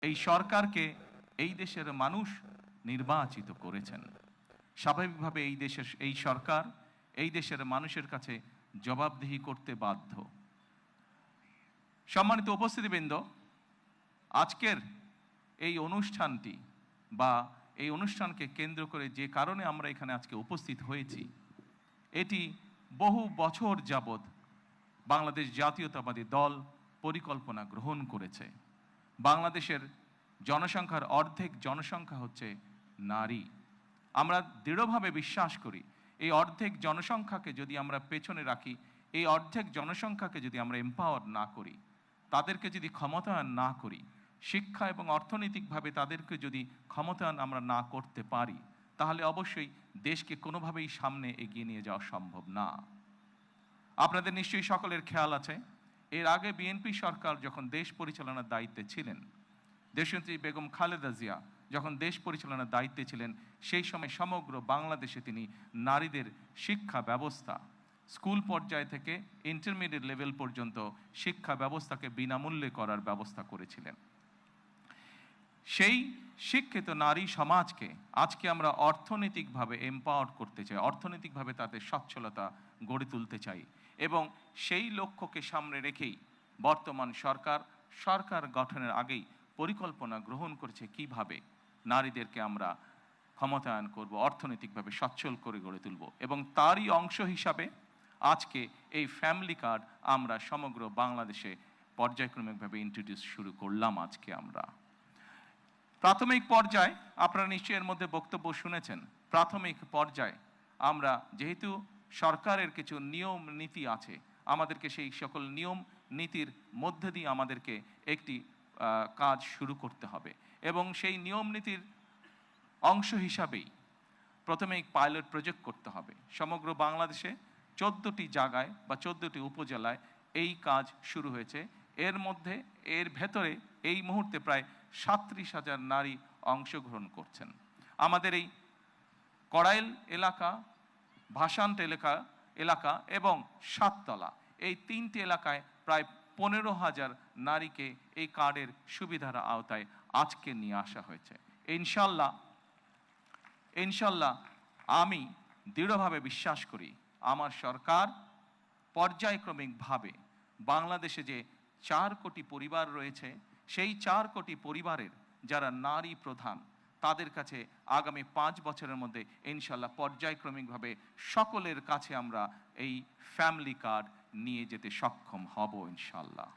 এই সরকারকে এই দেশের মানুষ নির্বাচিত করেছেন। স্বাভাবিকভাবে এই সরকার এই দেশের মানুষের কাছে জবাবদিহি করতে বাধ্য। সম্মানিত উপস্থিতিবৃন্দ, আজকের এই অনুষ্ঠানটি বা এই অনুষ্ঠানকে কেন্দ্র করে যে কারণে আমরা এখানে আজকে উপস্থিত হয়েছি, এটি বহু বছর যাবৎ বাংলাদেশ জাতীয়তাবাদী দল পরিকল্পনা গ্রহণ করেছে। বাংলাদেশের জনসংখ্যার অর্ধেক জনসংখ্যা হচ্ছে নারী। আমরা দৃঢ়ভাবে বিশ্বাস করি এই অর্ধেক জনসংখ্যাকে যদি আমরা পেছনে রাখি, এই অর্ধেক জনসংখ্যাকে যদি আমরা এম্পাওয়ার না করি, তাদেরকে যদি ক্ষমতায়ন না করি, শিক্ষা এবং অর্থনৈতিকভাবে তাদেরকে যদি ক্ষমতায়ন আমরা না করতে পারি, তাহলে অবশ্যই দেশকে কোনোভাবেই সামনে এগিয়ে নিয়ে যাওয়া সম্ভব না। আপনাদের নিশ্চয়ই সকলের খেয়াল আছে, এর আগে বিএনপি সরকার যখন দেশ পরিচালনার দায়িত্বে ছিলেন, দেশনেত্রী বেগম খালেদা জিয়া যখন দেশ পরিচালনার দায়িত্বে ছিলেন, সেই সময় সমগ্র বাংলাদেশে তিনি নারীদের শিক্ষা ব্যবস্থা, স্কুল পর্যায় থেকে ইন্টারমিডিয়েট লেভেল পর্যন্ত শিক্ষা ব্যবস্থাকে বিনামূল্যে করার ব্যবস্থা করেছিলেন। সেই শিক্ষিত নারী সমাজকে আজকে আমরা অর্থনৈতিকভাবে এম্পাওয়ার করতে চাই, অর্থনৈতিকভাবে তাদের সচ্ছলতা গড়ে তুলতে চাই, এবং সেই লক্ষ্যকে সামনে রেখেই বর্তমান সরকার গঠনের আগেই পরিকল্পনা গ্রহণ করেছে কিভাবে নারীদেরকে আমরা ক্ষমতায়ন করব, অর্থনৈতিকভাবে সচ্ছল করে গড়ে তুলব। এবং তারই অংশ হিসাবে আজকে এই ফ্যামিলি কার্ড আমরা সমগ্র বাংলাদেশে পর্যায়ক্রমিকভাবে ইন্ট্রোডিউস শুরু করলাম। আজকে আমরা প্রাথমিক পর্যায়ে, আপনারা নিশ্চয়ই এর মধ্যে বক্তব্য শুনেছেন, প্রাথমিক পর্যায়ে আমরা যেহেতু সরকারের কিছু নিয়ম নীতি আছে, আমাদেরকে সেই সকল নিয়ম নীতির মধ্যে দিয়ে আমাদেরকে একটি কাজ শুরু করতে হবে, এবং সেই নিয়ম নীতির অংশ হিসাবেই প্রথমে পাইলট প্রজেক্ট করতে হবে। সমগ্র বাংলাদেশে 14টি জায়গায় বা 14টি উপজেলায় এই কাজ শুরু হয়েছে। এর ভেতরে এই মুহূর্তে প্রায় 37,000 নারী অংশগ্রহণ করছেন। আমাদের এই কড়াইল এলাকা, ভাসান্ট এলাকা এবং সাততলা, এই 3টি এলাকায় প্রায় 15,000 নারীকে এই কার্ডের সুবিধার আওতায় আজকে নিয়ে আসা হয়েছে। ইনশাল্লাহ আমি দৃঢ়ভাবে বিশ্বাস করি আমার সরকার পর্যায়ক্রমিকভাবে বাংলাদেশে যে 4 কোটি পরিবার রয়েছে, সেই 4 কোটি পরিবারের যারা নারী প্রধান, তাদের কাছে আগামী 5 বছরের মধ্যে ইনশাল্লাহ পর্যায়ক্রমিকভাবে সকলের কাছে আমরা এই ফ্যামিলি কার্ড নিয়ে যেতে সক্ষম হব ইনশাল্লাহ।